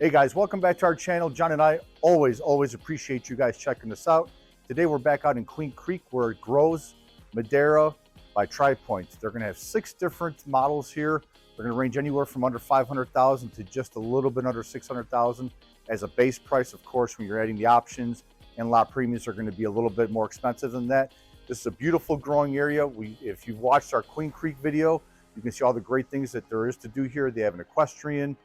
Hey guys, welcome back to our channel. John and I always appreciate you guys checking this out. Today we're back out in Queen Creek where it grows, Madera by Tri-Pointe. They're going to have 6 different models here. They're going to range anywhere from under 500,000 to just a little bit under 600,000 as a base price. Of course, when you're adding the options and lot premiums are going to be a little bit more expensive than that. This is a beautiful growing area. If you've watched our Queen Creek video, you can see all the great things that there is to do here. They have an equestrian.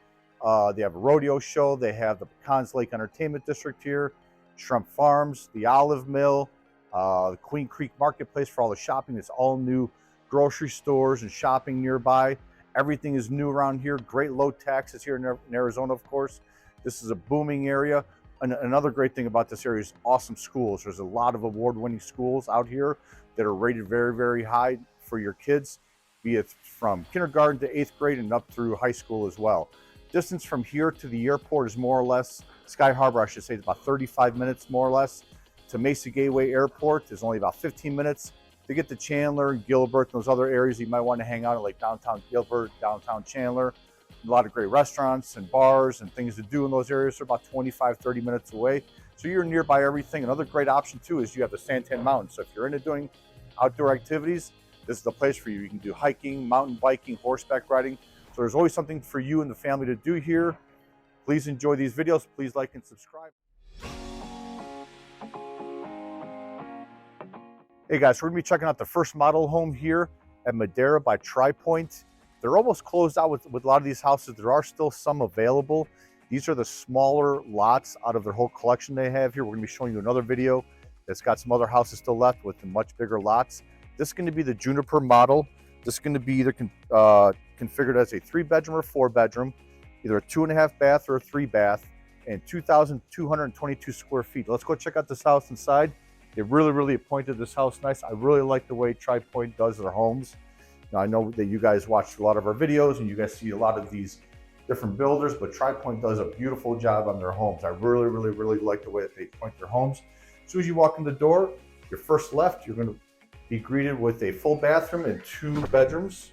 They have a rodeo show. They have the Pecans Lake Entertainment District here, Shrimp Farms, the Olive Mill, the Queen Creek Marketplace for all the shopping. It's all new grocery stores and shopping nearby. Everything is new around here. Great low taxes here in Arizona, of course. This is a booming area. And another great thing about this area is awesome schools. There's a lot of award-winning schools out here that are rated very, very high for your kids, be it from kindergarten to 8th grade and up through high school as well. Distance from here to the airport is more or less, Sky Harbor I should say, is about 35 minutes more or less. To Mesa Gateway Airport is only about 15 minutes. To get to Chandler and Gilbert and those other areas you might want to hang out at, like downtown Gilbert, downtown Chandler. A lot of great restaurants and bars and things to do in those areas. They're about 25-30 minutes away. So you're nearby everything. Another great option too is you have the Santan Mountains. So if you're into doing outdoor activities, this is the place for you. You can do hiking, mountain biking, horseback riding. So there's always something for you and the family to do here. Please enjoy these videos. Please like and subscribe. Hey guys, we're gonna be checking out the first model home here at Madera by Tri-Pointe. They're almost closed out with a lot of these houses. There are still some available. These are the smaller lots out of their whole collection they have here. We're gonna be showing you another video that's got some other houses still left with the much bigger lots. This is gonna be the Juniper model. This is going to be either configured as a 3-bedroom or 4-bedroom, either a 2.5 bath or a 3 bath, and 2,222 square feet. Let's go check out this house inside. They really appointed this house nice. I really like the way Tri-Pointe does their homes. Now I know that you guys watch a lot of our videos and you guys see a lot of these different builders, but Tri-Pointe does a beautiful job on their homes. I really like the way that they point their homes. As soon as you walk in the door, your first left, you're going to be greeted with a full bathroom and 2 bedrooms.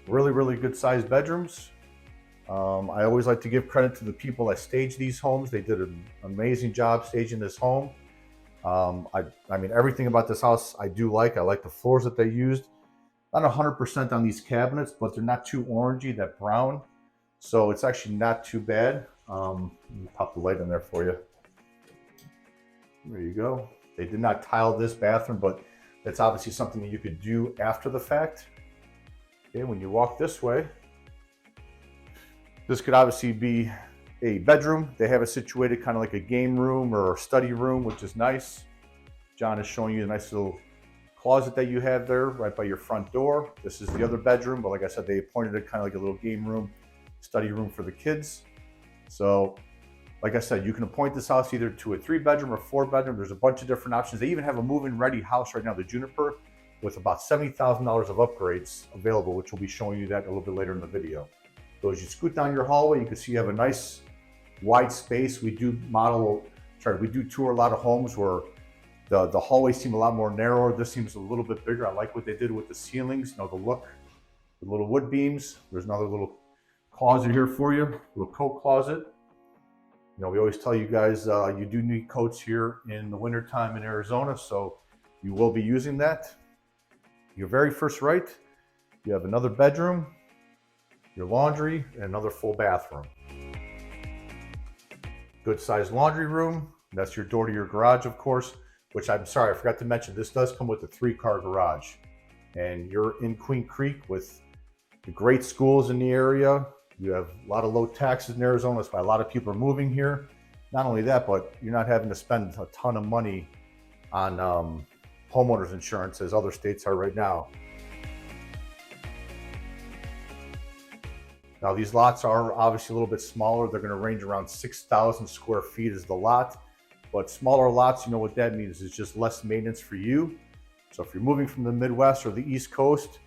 Really good sized bedrooms. I always like to give credit to the people that staged these homes. They did an amazing job staging this home. I mean, everything about this house I do like. I like the floors that they used. Not 100% on these cabinets, but they're not too orangey, that brown. So it's actually not too bad. Let me pop the light in there for you. There you go. They did not tile this bathroom, but that's obviously something that you could do after the fact. Okay, when you walk this way, this could obviously be a bedroom. They have it situated kind of like a game room or a study room, which is nice. John is showing you a nice little closet that you have there right by your front door. This is the other bedroom, but like I said, they appointed it kind of like a little game room, study room for the kids. So like I said, you can appoint this house either to a 3-bedroom or 4-bedroom. There's a bunch of different options. They even have a move-in ready house right now, the Juniper, with about $70,000 of upgrades available, which we'll be showing you that a little bit later in the video. So as you scoot down your hallway, you can see you have a nice wide space. We do tour a lot of homes where the hallways seem a lot more narrower. This seems a little bit bigger. I like what they did with the ceilings, the look, the little wood beams. There's another little closet here for you, little coat closet. We always tell you guys you do need coats here in the wintertime in Arizona, so you will be using that. Your very first right, you have another bedroom, your laundry, and another full bathroom. Good sized laundry room. That's your door to your garage, of course, which I'm sorry, I forgot to mention, this does come with a 3-car garage. And you're in Queen Creek with the great schools in the area. You have a lot of low taxes in Arizona. That's why a lot of people are moving here. Not only that, but you're not having to spend a ton of money on homeowners insurance as other states are right now. Now these lots are obviously a little bit smaller. They're going to range around 6,000 square feet is the lot. But smaller lots, you know what that means. It's just less maintenance for you. So if you're moving from the Midwest or the East Coast,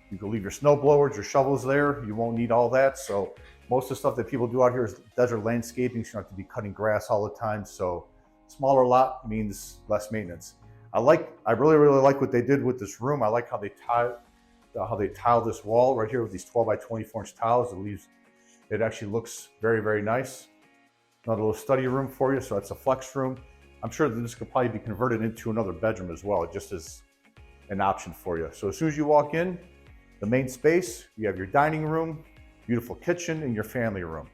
you can leave your snow blowers, your shovels there. You won't need all that. So most of the stuff that people do out here is desert landscaping. So you don't have to be cutting grass all the time. So smaller lot means less maintenance. I really like what they did with this room. I like how they tile this wall right here with these 12 by 24 inch tiles. It leaves It actually looks very, very nice. Another little study room for you, so that's a flex room. I'm sure that this could probably be converted into another bedroom as well, just as an option for you. So as soon as you walk in, the main space, you have your dining room, beautiful kitchen, and your family room.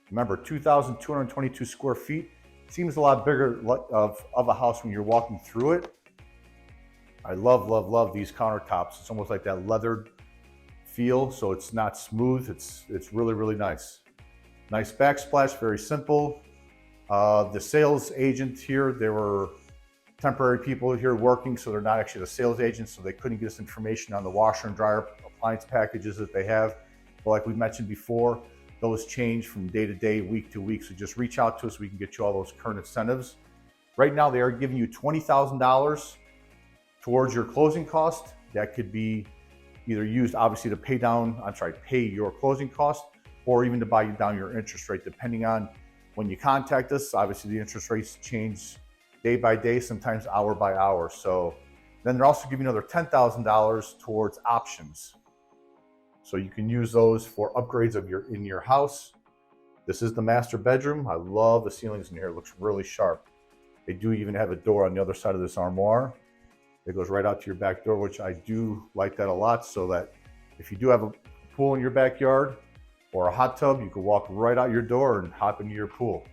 Remember, 2,222 square feet. Seems a lot bigger of a house when you're walking through it. I love, love, love these countertops. It's almost like that leathered feel, so it's not smooth. It's really, really nice. Nice backsplash, very simple. The sales agent here, there were temporary people here working, so they're not actually the sales agents, so they couldn't get us information on the washer and dryer appliance packages that they have. But like we mentioned before, those change from day to day, week to week, so just reach out to us. We can get you all those current incentives. Right now, they are giving you $20,000 towards your closing cost. That could be either used, obviously, to pay your closing cost, or even to buy you down your interest rate, depending on when you contact us. Obviously, the interest rates change day by day, sometimes hour by hour. So then they're also giving another $10,000 towards options. So you can use those for upgrades in your house. This is the master bedroom. I love the ceilings in here. It looks really sharp. They do even have a door on the other side of this armoire. It goes right out to your back door, which I do like that a lot, so that if you do have a pool in your backyard or a hot tub, you can walk right out your door and hop into your pool.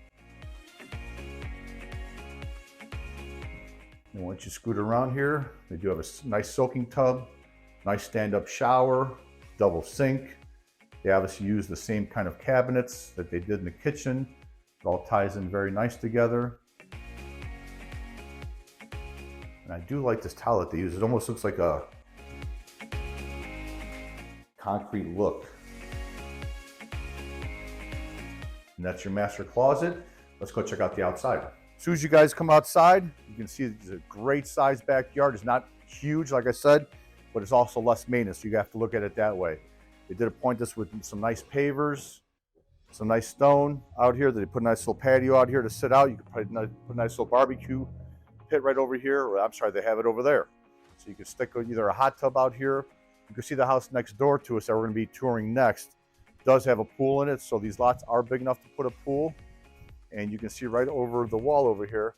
And once you scoot around here, they do have a nice soaking tub, nice stand-up shower, double sink. They obviously use the same kind of cabinets that they did in the kitchen. It all ties in very nice together. And I do like this tile that they use. It almost looks like a concrete look. And that's your master closet. Let's go check out the outside. As soon as you guys come outside, you can see it's a great sized backyard. It's not huge, like I said, but it's also less maintenance. You have to look at it that way. They did appoint this with some nice pavers, some nice stone out here. They put a nice little patio out here to sit out. You can put a nice little barbecue pit right over here, or I'm sorry, they have it over there. So you can stick either a hot tub out here. You can see the house next door to us that we're going to be touring next does have a pool in it, so these lots are big enough to put a pool. And you can see right over the wall over here,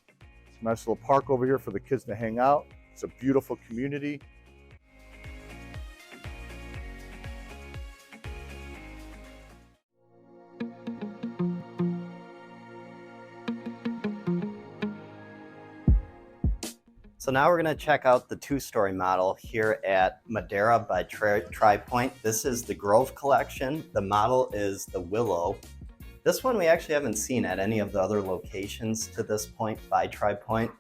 it's a nice little park over here for the kids to hang out. It's a beautiful community. So now we're going to check out the two-story model here at Madera by Tri-Pointe. This is the Grove collection. The model is the Willow. This one we actually haven't seen at any of the other locations to this point by Tri-Pointe.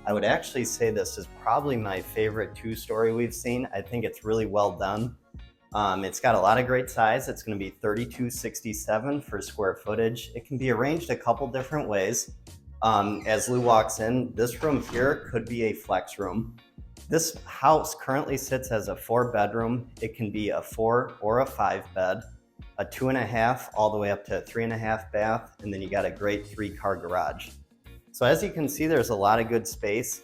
I would actually say this is probably my favorite two-story we've seen. I think it's really well done. It's got a lot of great size. It's going to be $32.67 for square footage. It can be arranged a couple different ways. As Lou walks in, this room here could be a flex room. This house currently sits as a 4-bedroom. It can be a 4 or a 5 bed, a 2.5 all the way up to a 3.5 bath, and then you got a great 3-car garage. So as you can see, there's a lot of good space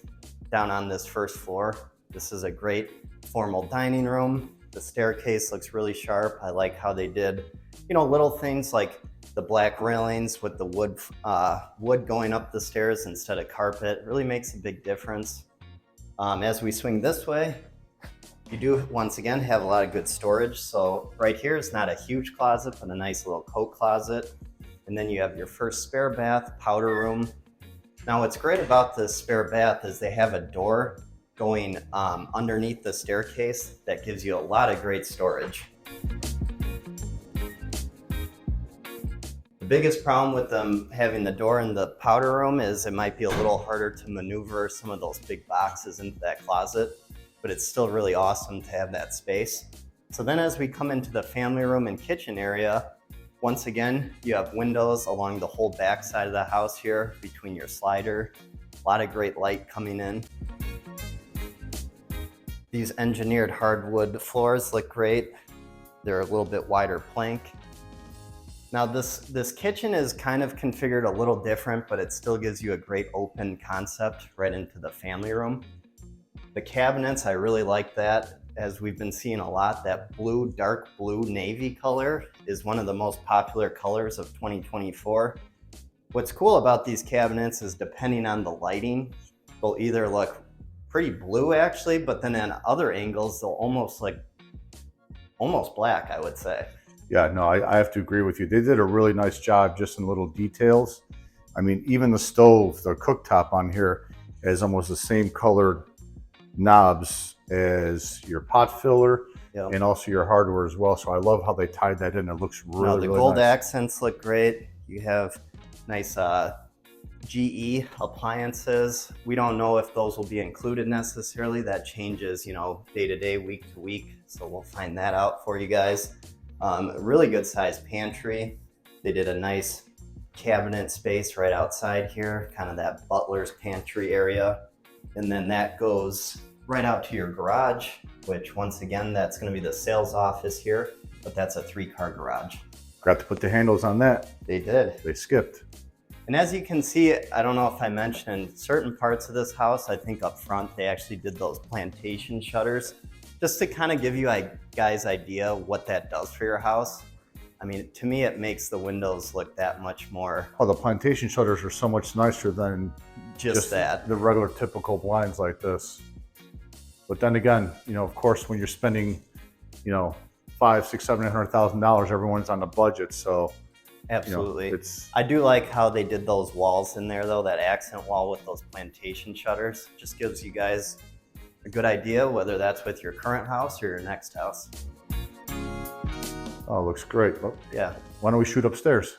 down on this first floor. This is a great formal dining room. The staircase looks really sharp. I like how they did, little things like the black railings with the wood going up the stairs instead of carpet. It really makes a big difference. As we swing this way, you do once again have a lot of good storage. So right here is not a huge closet, but a nice little coat closet. And then you have your first spare bath, powder room. Now what's great about this spare bath is they have a door going underneath the staircase that gives you a lot of great storage. The biggest problem with them having the door in the powder room is it might be a little harder to maneuver some of those big boxes into that closet, but it's still really awesome to have that space. So then as we come into the family room and kitchen area, once again, you have windows along the whole back side of the house here between your slider. A lot of great light coming in. These engineered hardwood floors look great. They're a little bit wider plank. Now this kitchen is kind of configured a little different, but it still gives you a great open concept right into the family room. The cabinets, I really like that. as we've been seeing a lot, that blue, dark blue navy color is one of the most popular colors of 2024. What's cool about these cabinets is depending on the lighting, they'll either look pretty blue actually, but then on other angles, they'll almost black, I would say. Yeah, no, I have to agree with you. They did a really nice job just in little details. I mean, even the stove, the cooktop on here has almost the same colored knobs as your pot filler. Yep. And also your hardware as well. So I love how they tied that in. It looks really, the really gold nice. Accents look great. You have nice GE appliances. We don't know if those will be included necessarily. That changes, you know, day to day, week to week. So we'll find that out for you guys. Really good sized pantry. They did a nice cabinet space right outside here, kind of that butler's pantry area. And then that goes right out to your garage, which once again, that's going to be the sales office here, but that's a 3-car garage. Got to put the handles on that. They did. They skipped. And as you can see, I don't know if I mentioned, certain parts of this house, I think up front, they actually did those plantation shutters, just to kind of give you guys idea what that does for your house. I mean, to me, it makes the windows look that much more. Oh, the plantation shutters are so much nicer than just that. The regular typical blinds like this. But then again, you know, of course, when you're spending, you know, $500,000, $600,000, $700,000, everyone's on the budget. So absolutely, you know, I do like how they did those walls in there, though. That accent wall with those plantation shutters just gives you guys a good idea whether that's with your current house or your next house. Oh, looks great. Oh, yeah. Why don't we shoot upstairs?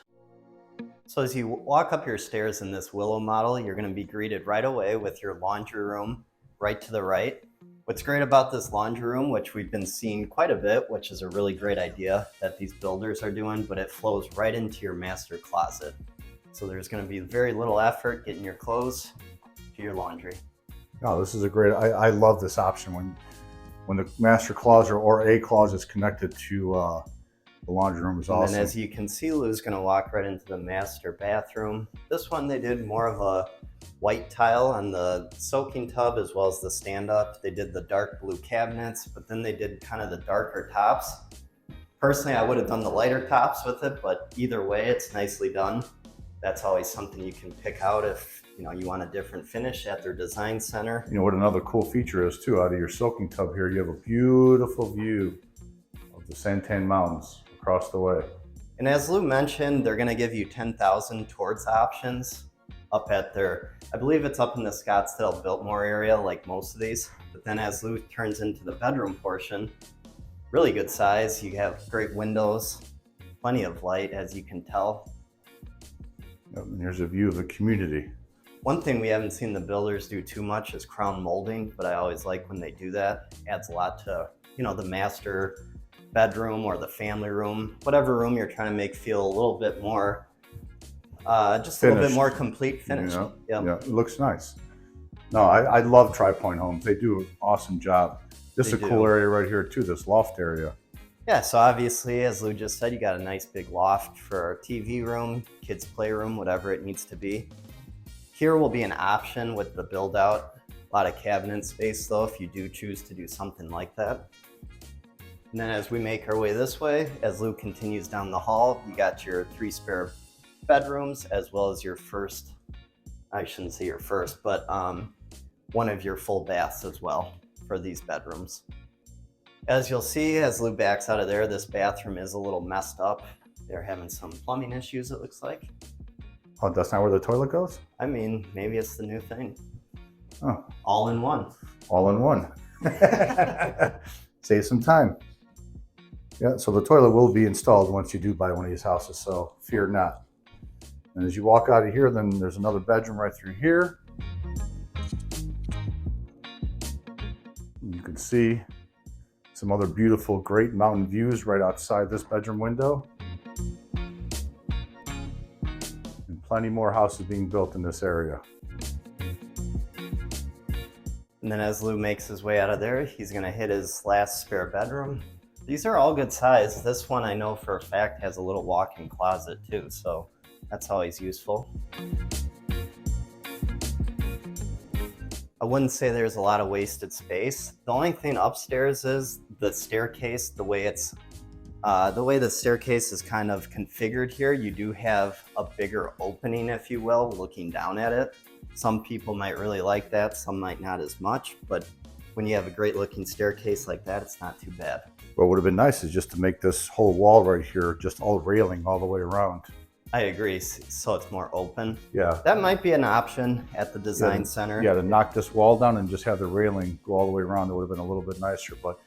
So as you walk up your stairs in this Willow model, you're going to be greeted right away with your laundry room right to the right. What's great about this laundry room, which we've been seeing quite a bit, which is a really great idea that these builders are doing, but it flows right into your master closet. So there's going to be very little effort getting your clothes to your laundry. Oh, this is a great, I love this option when the master closet or a closet is connected to the laundry room is awesome. And as you can see, Lou's going to walk right into the master bathroom. This one, they did more of a white tile on the soaking tub as well as the stand-up. They did the dark blue cabinets, but then they did kind of the darker tops. Personally, I would have done the lighter tops with it, but either way, it's nicely done. That's always something you can pick out if you know you want a different finish at their design center. You know what another cool feature is too, out of your soaking tub here, you have a beautiful view of the Santan Mountains across the way. And as Lou mentioned, they're going to give you 10,000 towards options up at their, I believe it's up in the Scottsdale Biltmore area, like most of these. But then as Lou turns into the bedroom portion, really good size. You have great windows, plenty of light, as you can tell. And here's a view of the community. One thing we haven't seen the builders do too much is crown molding, but I always like when they do that. Adds a lot to, you know, the master bedroom or the family room, whatever room you're trying to make feel a little bit more, just a little bit more complete finish. You know? Yeah, it looks nice. No, I love Tri-Pointe homes. They do an awesome job. This is a cool area right here too, this loft area. Yeah, so obviously, as Lou just said, you got a nice big loft for a TV room, kids' playroom, whatever it needs to be. Here will be an option with the build out. A lot of cabinet space though, if you do choose to do something like that. And then as we make our way this way, as Lou continues down the hall, you got your 3 spare bedrooms as well as your first, I shouldn't say your first, but one of your full baths as well for these bedrooms. As you'll see, as Lou backs out of there, this bathroom is a little messed up. They're having some plumbing issues, it looks like. Oh, that's not where the toilet goes? I mean, maybe it's the new thing. Oh. All in one. All in one. Save some time. Yeah, so the toilet will be installed once you do buy one of these houses, so fear not. And as you walk out of here, then there's another bedroom right through here. You can see some other beautiful, great mountain views right outside this bedroom window. And plenty more houses being built in this area. And then as Lou makes his way out of there, he's gonna hit his last spare bedroom. These are all good size. This one I know for a fact has a little walk-in closet too, so that's always useful. I wouldn't say there's a lot of wasted space. The only thing upstairs is the staircase, the way the staircase is kind of configured here. You do have a bigger opening, if you will, looking down at it. Some people might really like that, some might not as much, but when you have a great looking staircase like that, it's not too bad. What would have been nice is just to make this whole wall right here just all railing all the way around. I agree, so it's more open. Yeah. That might be an option at the design center. Yeah, to knock this wall down and just have the railing go all the way around, it would have been a little bit nicer, but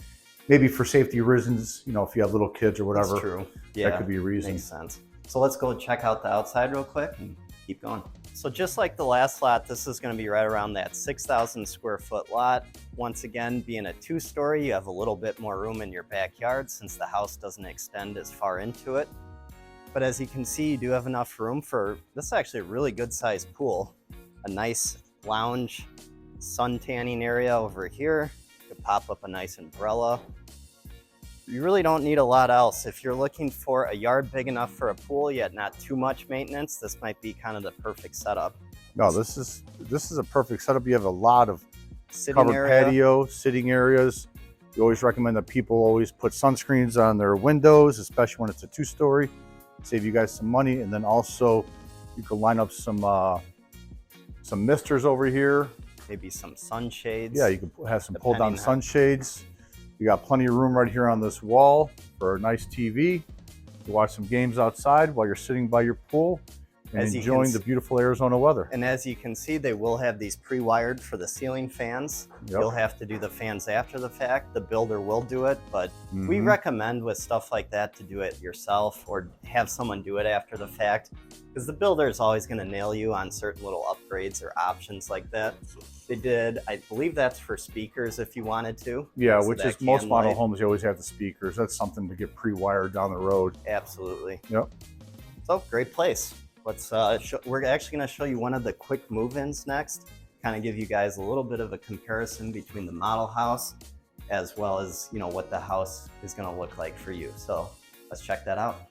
maybe for safety reasons, you know, if you have little kids or whatever, that's true. Yeah, that could be a reason. Makes sense. So let's go check out the outside real quick and keep going. So just like the last lot, this is going to be right around that 6,000 square foot lot. Once again, being a 2-story, you have a little bit more room in your backyard since the house doesn't extend as far into it. But as you can see, you do have enough room for, this is actually a really good sized pool. A nice lounge, sun tanning area over here. You could pop up a nice umbrella. You really don't need a lot else. If you're looking for a yard big enough for a pool, yet not too much maintenance, this might be kind of the perfect setup. No, this is a perfect setup. You have a lot of Sitting covered area. patio, sitting areas. We always recommend that people always put sunscreens on their windows, especially when it's a 2-story. Save you guys some money. And then also you can line up some misters over here. Maybe some sunshades. Yeah, you can have some pull down Depending sunshades. You got plenty of room right here on this wall for a nice TV. You watch some games outside while you're sitting by your pool and enjoying the beautiful Arizona weather. And as you can see, they will have these pre-wired for the ceiling fans. Yep. You'll have to do the fans after the fact. The builder will do it, but we recommend with stuff like that to do it yourself or have someone do it after the fact, because the builder is always going to nail you on certain little upgrades or options like that. They did, I believe that's for speakers if you wanted to. Yeah, So which that is most can model light. homes, you always have the speakers. That's something to get pre-wired down the road. Absolutely. Yep. So great place. Let's we're actually going to show you one of the quick move-ins next, kind of give you guys a little bit of a comparison between the model house as well as, you know, what the house is going to look like for you. So let's check that out.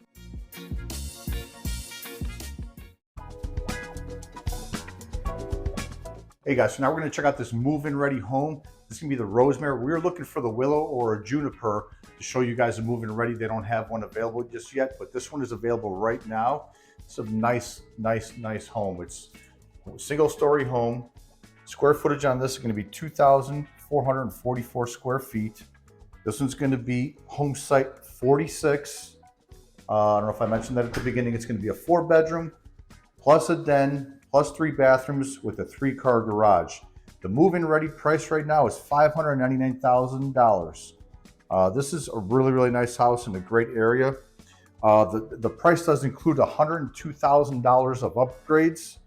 Hey guys, so now we're going to check out this move-in ready home. This is going to be the Rosemary. We were looking for the Willow or a Juniper to show you guys a move-in ready. They don't have one available just yet, but this one is available right now. It's a nice home. It's a single-story home. Square footage on this is going to be 2,444 square feet. This one's going to be home site 46. I don't know if I mentioned that at the beginning. It's going to be a 4-bedroom plus a den plus 3 bathrooms with a 3-car garage. The move-in ready price right now is $599,000. This is a really nice house in a great area. The price does include $102,000 of upgrades.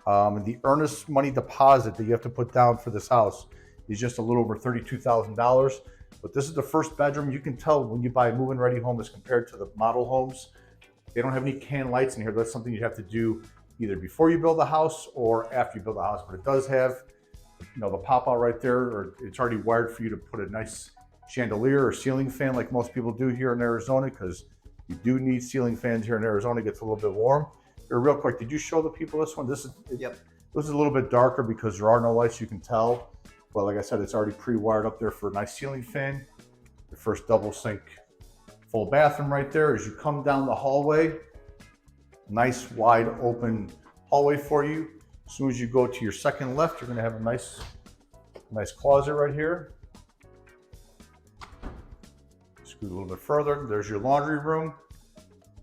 And the earnest money deposit that you have to put down for this house is just a little over $32,000. But this is the first bedroom. You can tell when you buy a move-in ready home as compared to the model homes. They don't have any can lights in here. That's something you have to do either before you build a house or after you build a house. But it does have, you know, the pop out right there, or it's already wired for you to put a nice chandelier or ceiling fan like most people do here in Arizona, because you do need ceiling fans here in Arizona. It gets a little bit warm. Here, real quick, did you show the people this one? This is Yep. This is a little bit darker because there are no lights, you can tell. But like I said, it's already pre-wired up there for a nice ceiling fan. The first double sink full bathroom right there. As you come down the hallway, nice wide open hallway for you. As soon as you go to your second left, you're gonna have a nice closet right here. Scoot a little bit further, there's your laundry room.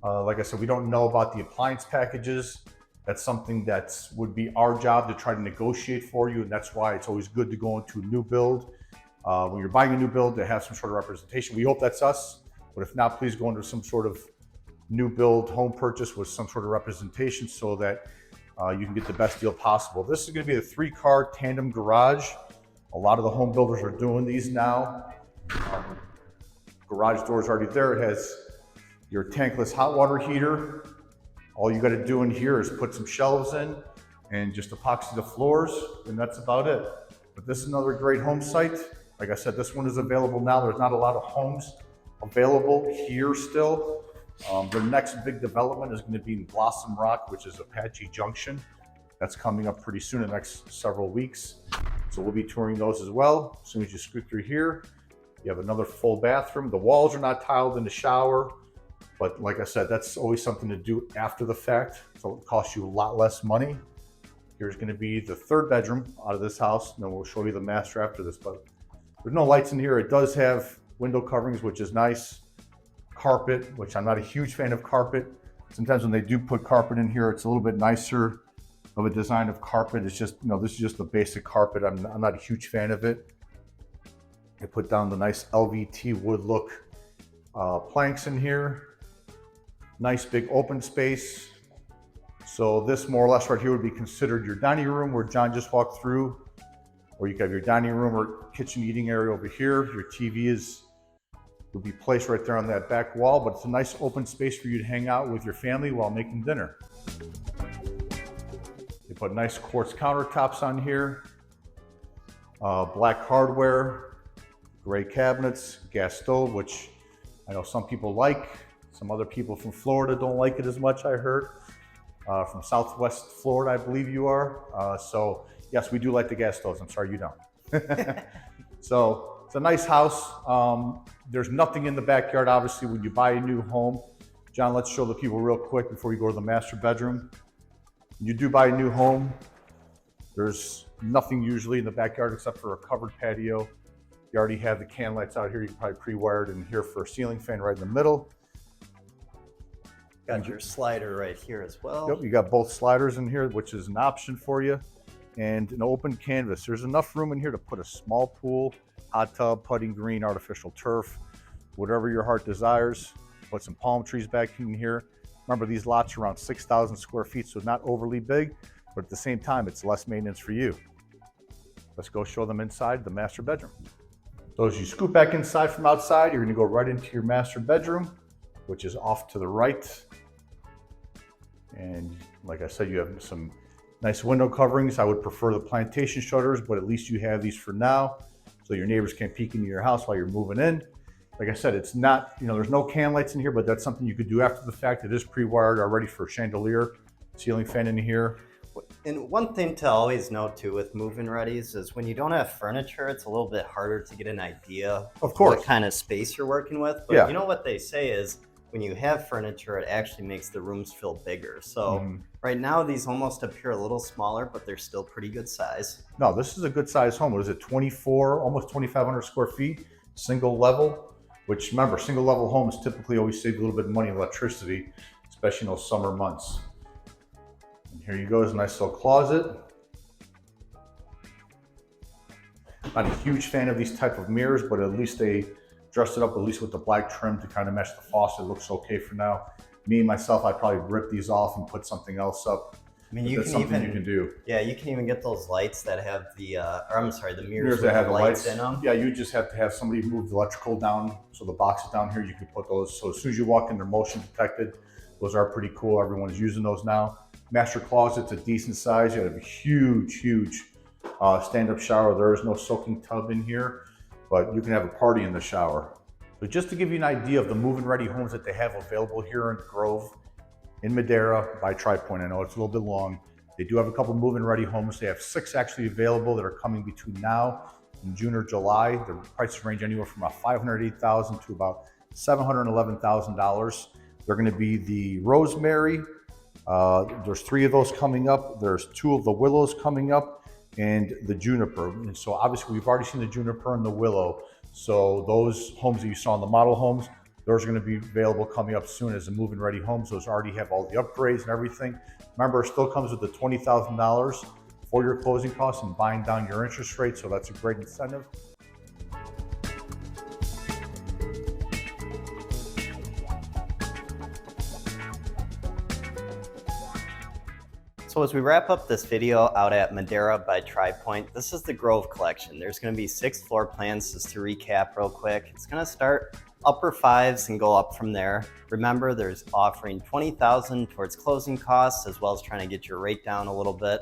Like I said, we don't know about the appliance packages. That's something that would be our job to try to negotiate for you, and that's why it's always good to go into a new build. When you're buying a new build, to have some sort of representation. We hope that's us, but if not, please go into some sort of new build home purchase with some sort of representation so that you can get the best deal possible. This is going to be a 3-car tandem garage. A lot of the home builders are doing these now. Garage door is already there. It has your tankless hot water heater. All you got to do in here is put some shelves in and just epoxy the floors, and that's about it. But this is another great home site. Like I said, this one is available now. There's not a lot of homes available here still. The next big development is going to be in Blossom Rock, which is Apache Junction. That's coming up pretty soon in the next several weeks. So we'll be touring those as well. As soon as you scoot through here, you have another full bathroom. The walls are not tiled in the shower, but like I said, that's always something to do after the fact. So it costs you a lot less money. Here's gonna be the third bedroom out of this house. And then we'll show you the master after this, but there's no lights in here. It does have window coverings, which is nice. Carpet, which I'm not a huge fan of carpet. Sometimes when they do put carpet in here, it's a little bit nicer of a design of carpet. It's just, this is just a basic carpet. I'm not a huge fan of it. I put down the nice LVT wood look planks in here. Nice big open space. So this more or less right here would be considered your dining room where John just walked through, or you can have your dining room or kitchen eating area over here. Your TV will be placed right there on that back wall, but it's a nice open space for you to hang out with your family while making dinner. They put nice quartz countertops on here, black hardware, gray cabinets, gas stove, which I know some people like. Some other people from Florida don't like it as much, I heard. From Southwest Florida, I believe you are. So yes, we do like the gas stoves. I'm sorry you don't. So it's a nice house. There's nothing in the backyard, obviously, when you buy a new home. John, let's show the people real quick before we go to the master bedroom. When you do buy a new home, there's nothing usually in the backyard except for a covered patio. You already have the can lights out here. You can probably pre-wired in here for a ceiling fan right in the middle. Got your slider right here as well. Yep, you got both sliders in here, which is an option for you. And an open canvas. There's enough room in here to put a small pool, hot tub, putting green, artificial turf, whatever your heart desires. Put some palm trees back in here. Remember, these lots are around 6,000 square feet, so not overly big, but at the same time, it's less maintenance for you. Let's go show them inside the master bedroom. So as you scoot back inside from outside, you're gonna go right into your master bedroom, which is off to the right. And like I said, you have some nice window coverings. I would prefer the plantation shutters, but at least you have these for now, so your neighbors can't peek into your house while you're moving in. Like I said, it's not, there's no can lights in here, but that's something you could do after the fact. It is pre-wired already for chandelier, ceiling fan in here. And one thing to always note too with move-in readies is when you don't have furniture, it's a little bit harder to get an idea of course what kind of space you're working with. But you know what they say is when you have furniture, it actually makes the rooms feel bigger. So right now these almost appear a little smaller, but they're still pretty good size. No, this is a good size home. What is it, 24, almost 2,500 square feet, single level, which remember, single level homes typically always save a little bit of money in electricity, especially in those summer months. And here you go, is a nice little closet. Not a huge fan of these type of mirrors, but at least they dressed it up at least with the black trim to kind of match the faucet. It looks okay for now. Me, myself, I'd probably rip these off and put something else up. I mean, that's something you can do. Yeah, you can even get those lights that have the, the mirrors that have the lights in them. Yeah, you just have to have somebody move the electrical down. So the boxes down here, you can put those. So as soon as you walk in, they're motion detected. Those are pretty cool. Everyone's using those now. Master closet's a decent size. You have a huge stand-up shower. There is no soaking tub in here, but you can have a party in the shower. So just to give you an idea of the move-in ready homes that they have available here in Grove, in Madera by Tri-Pointe. I know it's a little bit long. They do have a couple move-in ready homes. They have 6 actually available that are coming between now and June or July. The prices range anywhere from about $508,000 to about $711,000. They're going to be the Rosemary. There's 3 of those coming up. There's 2 of the Willows coming up, and the Juniper. And so obviously we've already seen the Juniper and the Willow. So those homes that you saw in the model homes, those are going to be available coming up soon as the move-in ready homes. Those already have all the upgrades and everything. Remember, it still comes with the $20,000 for your closing costs and buying down your interest rate. So that's a great incentive. So as we wrap up this video out at Madera by Tri-Pointe, this is the Grove collection. There's going to be 6 floor plans, just to recap real quick. It's going to start upper 5s and go up from there. Remember, there's offering $20,000 towards closing costs, as well as trying to get your rate down a little bit.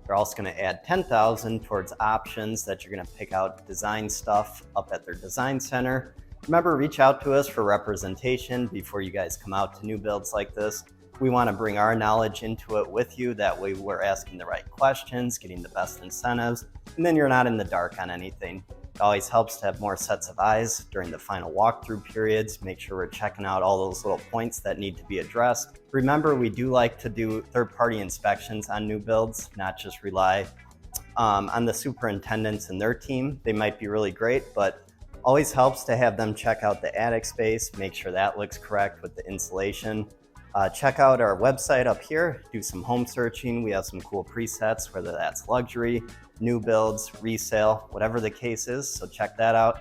They're also going to add $10,000 towards options that you're going to pick out design stuff up at their design center. Remember, reach out to us for representation before you guys come out to new builds like this. We want to bring our knowledge into it with you. That way we're asking the right questions, getting the best incentives, and then you're not in the dark on anything. It always helps to have more sets of eyes during the final walkthrough periods. Make sure we're checking out all those little points that need to be addressed. Remember, we do like to do third-party inspections on new builds, not just rely on the superintendents and their team. They might be really great, but always helps to have them check out the attic space, make sure that looks correct with the insulation. Check out our website up here, do some home searching. We have some cool presets, whether that's luxury, new builds, resale, whatever the case is. So check that out.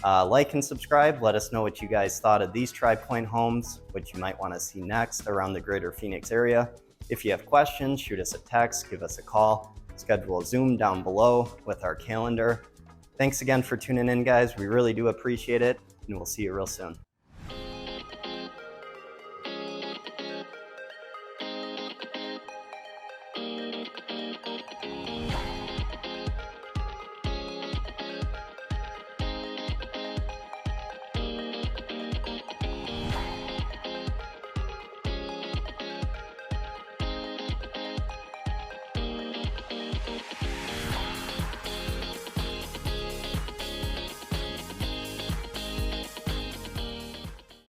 Like and subscribe. Let us know what you guys thought of these Tri-Pointe homes, what you might want to see next around the greater Phoenix area. If you have questions, shoot us a text, give us a call, schedule a Zoom down below with our calendar. Thanks again for tuning in, guys. We really do appreciate it, and we'll see you real soon.